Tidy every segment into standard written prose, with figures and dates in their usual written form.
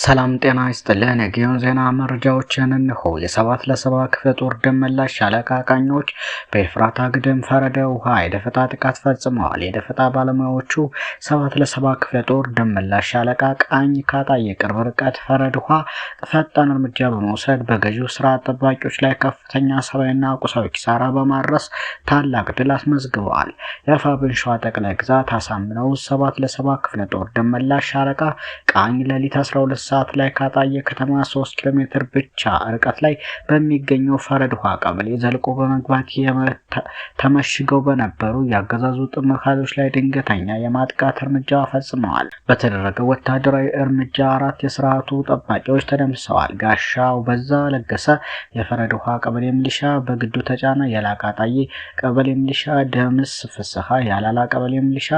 ሰላም ጤና ይስጥልን። የጊዮን ዜና መረጃዎችን እንሆ። የ7 ለ7 ክፍለ ጦር ደመላሽ ሻለቃ ቃኞች በኤፍራታ ግድም ፈረደ ውሃ የደፈጣ ጥቃት ፈጽመዋል። የደፈጣ ባለሙያዎቹ 7 ለ7 ክፍለ ጦር ደመላሽ ሻለቃ ቃኝ ካጣዬ የቅርብ ርቀት ፈረድ ውሃ ፈጣን እርምጃ በመውሰድ በገዢው ስርዓት ጠባቂዎች ላይ ከፍተኛ ሰብአዊና ቁሳዊ ኪሳራ በማድረስ ታላቅ ድል አስመዝግበዋል። የአፋብኃ ሸዋ ጠቅላይ ግዛት አሳምነው 7 ለ7 ክፍለ ጦር ደመላሽ ሻለቃ ቃኝ ሌሊት 12 ሰዓት ላይ ካጣዬ ከተማ 3 ኪሎ ሜትር ብቻ ርቀት ላይ በሚገኘው ፈረድ ውሃ ቀበሌ ዘልቆ በመግባት ተመሽገው በነበሩ ያገዛዙ ጥምር ኃይሎች ላይ ድንገተኛ የማጥቃት እርምጃ ፈጽመዋል። በተደረገው ወታደራዊ እርምጃ 4 የስርዓቱ ጠባቂዎች ተደምስሰዋል። ጋሻው በዛ ለገሰ የፈረድ ውሃ ቀበሌ ሚሊሻ፣ በግዱ ተጫነ የላቃጣዬ ቀበሌ ሚሊሻ፣ ደምስ ፍስሐ ያላላ ቀበሌ ሚሊሻ፣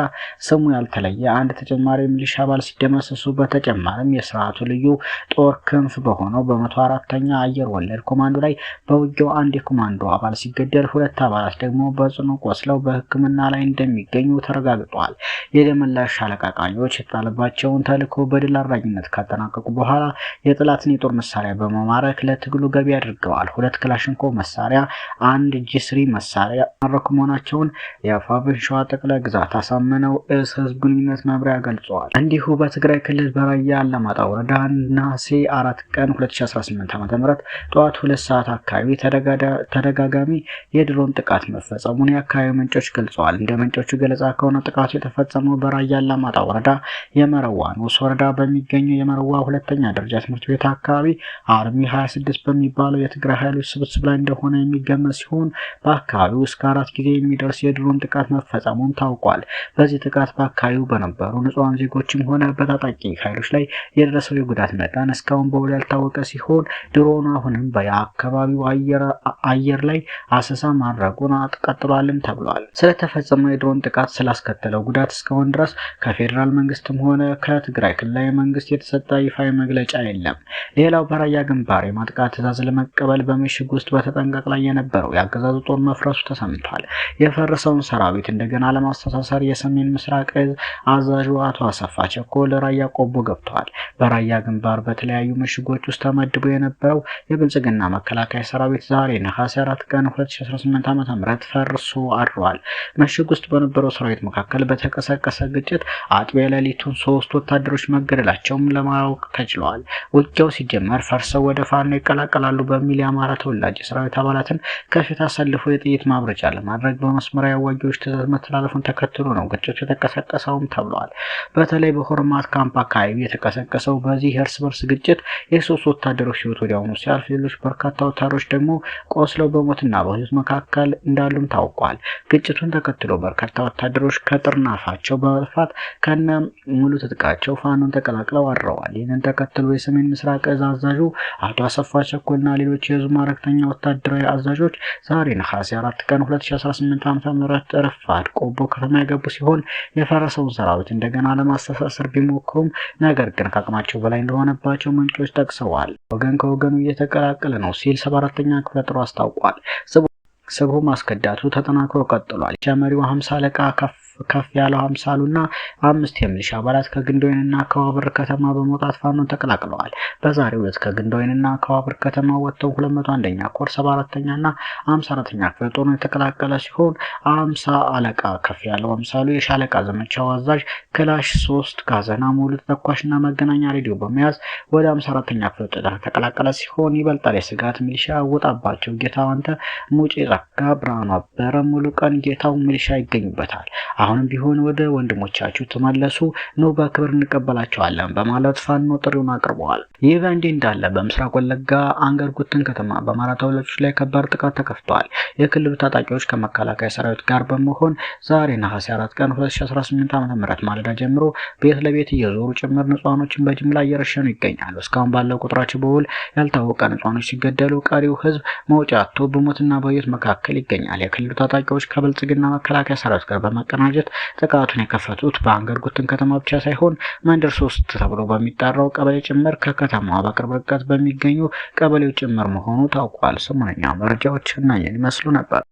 ስሙ ያልተለየ አንድ ተጨማሪ ሚሊሻ አባል ሲደመሰሱ በተጨማሪም የስርዓቱ ልዩ ጦር ክንፍ በሆነው በ104ኛ አየር ወለድ ኮማንዶ ላይ በውጊያው አንድ የኮማንዶ አባል ሲገደል 2 አባላት ደግሞ በጽኑ ቆስለው በሕክምና ላይ እንደሚገኙ ተረጋግጧል። የደመላሽ ሻለቃ ቃኞች የተጣለባቸውን ተልዕኮ በድል አድራጊነት ካጠናቀቁ በኋላ የጠላትን የጦር መሳሪያ በመማረክ ለትግሉ ገቢ አድርገዋል። 2 ክላሽንኮቭ መሳሪያ፣ 1 ጂ3 መሳሪያ ማረኩ መሆናቸውን የአፋብኃ ሸዋ ጠቅላይ ግዛት አሳምነው ህዝብ ግንኙነት መምሪያ ገልጸዋል። እንዲሁ በትግራይ ክልል በራያ አላማጣ ወረዳ ነሐሴ 4 ቀን 2018 ዓ.ም ጠዋት 2 ሰዓት አካባቢ ተደጋጋሚ የድሮን ጥቃት መፈጸሙን የአካባቢ ምንጮች ገልጸዋል። እንደ ምንጮቹ ገለጻ ከሆነ ጥቃቱ የተፈጸመው በራያ አላማጣ ወረዳ የመረዋ ንዑስ ወረዳ በሚገኘው የመረዋ ሁለተኛ ደረጃ ትምህርት ቤት አካባቢ አርሚ 26 በሚባለው የትግራይ ኃይሎች ስብስብ ላይ እንደሆነ የሚገመት ሲሆን በአካባቢው እስከ 4 ጊዜ የሚደርስ የድሮን ጥቃት መፈጸሙን ታውቋል። በዚህ ጥቃት በአካባቢው በነበሩ ንጹሃን ዜጎችም ሆነ በታጣቂ ኃይሎች ላይ የደረሰው የጉዳት መጠን እስካሁን በውል ያልታወቀ ሲሆን ድሮኑ አሁንም በአካባቢው አየር ላይ አሰሳ ማድረጉን ቀጥሏልም ተብሏል። ስለተፈጸመው የድሮን ጥቃት ስላስከተለው ጉዳት እስካሁን ድረስ ከፌዴራል መንግስትም ሆነ ከትግራይ ክልላዊ መንግስት የተሰጠ ይፋዊ መግለጫ የለም። ሌላው በራያ ግንባር የማጥቃት ትዕዛዝ ለመቀበል በምሽግ ውስጥ በተጠንቀቅ ላይ የነበረው የአገዛዙ ጦር መፍረሱ ተሰምቷል። የፈረሰውን ሰራዊት እንደገና ለማስተሳሰር የሰሜን ምስራቅ እዝ አዛዡ አቶ አሰፋ ቸኮል ራያ ቆቦ ገብተዋል። በራያ ግንባር በተለያዩ ምሽጎች ውስጥ ተመድቦ የነበረው የብልጽግና መከላከያ ሰራዊት ዛሬ ነሐሴ 4 ቀን 2018 ዓ.ም ፈርሶ አድሯል። ምሽግ ውስጥ በነበረው ሰራዊት መካከል በተቀሰቀሰ ግጭት አጥቢያ ሌሊቱን 3 ወታደሮች መገደላቸውም ለማወቅ ተችሏል። ውጊያው ሲጀመር ፈርሰው ወደ ፋኖ ይቀላቀላሉ በሚል የአማራ ተወላጅ ሰራዊት አባላትን ከፊት አሰልፎ የጥይት ማብረጃ ለማድረግ በመስመራዊ አዋጊዎች ትዕዛዝ መተላለፉን ተከትሎ ነው ግጭቱ የተቀሰቀሰውም ተብሏል። በተለይ በሆርማት ካምፕ አካባቢ የተቀሰቀሰው በዚህ እርስ በርስ ግጭት የ3 ወታደሮች ህይወት ወዲያውኑ ሲያልፍ ሌሎች በርካታ ወታደሮች ደግሞ ቆስለው በሞትና በህይወት መካከል እንዳሉም ታውቋል። ግጭቱን ተከትሎ በርካታ ወታደሮች ከጥርናፋቸው በመጥፋት ከነ ሙሉ ትጥቃቸው ፋኖን ተቀላቅለው አድረዋል። ይህንን ተከትሎ የሰሜን ምስራቅ እዝ አዛዡ አቶ አሰፋ ቸኮልና ሌሎች የህዝብ ማረክተኛ ወታደራዊ አዛዦች ዛሬ ነሐሴ 4 ቀን 2018 ዓ.ም ረፋድ ቆቦ ከተማ የገቡ ሲሆን የፈረሰውን ሰራዊት እንደገና ለማስተሳሰር ቢሞክሩም ነገር ግን ከአቅማቸው በላይ እንደሆነባቸው ምንጮች ጠቅሰዋል። ወገን ከወገኑ እየተቀላቀለ ነው ሲል 74ኛ ክፍለ ጦር አስታውቋል። ስቡ ማስከዳቱ ተጠናክሮ ቀጥሏል። ጀመሪው 50 አለቃ ከፍ ያለው 50ሉና 5 የሚሊሻ አባላት ከግንዶይንና ከዋብር ከተማ በመውጣት ፋኖን ተቀላቅለዋል። በዛሬው ዕለት ከግንዶይንና ከዋብር ከተማ ወጥተው 201ኛ ኮር 74ኛና 54ኛ ክፍለ ጦር የተቀላቀለ ሲሆን 50 አለቃ ከፍ ያለው 50ሉ የሻለቃ ዘመቻው አዛዥ ክላሽ 3 ካዘና ሙሉ ተተኳሽና መገናኛ ሬዲዮ በመያዝ ወደ 54ኛ ክፍለ ጦር ተቀላቀለ ሲሆን ይበልጣል የስጋት ሚሊሻ ወጣባቸው ጌታው አንተ ሙጬ ጸጋ ብርሃኑ አበረ ሙሉ ቀን ጌታው ሚሊሻ ይገኙበታል። አሁንም ቢሆን ወደ ወንድሞቻችሁ ተመለሱ ነው በክብር እንቀበላቸዋለን በማለት ፋኖ ጥሪውን አቅርበዋል። ይህ በእንዲህ እንዳለ በምስራቅ ወለጋ አንገር ጉትን ከተማ በአማራ ተወላጆች ላይ ከባድ ጥቃት ተከፍቷል። የክልሉ ታጣቂዎች ከመከላከያ ሰራዊት ጋር በመሆን ዛሬ ነሐሴ 4 ቀን 2018 ዓ.ም ማለዳ ጀምሮ ቤት ለቤት እየዞሩ ጭምር ንጹሃኖችን በጅምላ እየረሸኑ ይገኛሉ። እስካሁን ባለው ቁጥራቸው በውል ያልታወቀ ንጹሃኖች ሲገደሉ፣ ቀሪው ህዝብ መውጫ አጥቶ በሞትና በህይወት መካከል ይገኛል። የክልሉ ታጣቂዎች ከብልጽግና መከላከያ ሰራዊት ጋር በመቀናጀት ጥቃቱን የከፈቱት በአንገር ጉትን ከተማ ብቻ ሳይሆን መንደር 3 ተብሎ በሚጠራው ቀበሌ ጭምር ከከተማዋ በቅርብ ርቀት በሚገኙ ቀበሌዎች ጭምር መሆኑ ታውቋል። ሰሞነኛ መረጃዎች እነዚህን ይመስሉ ነበር።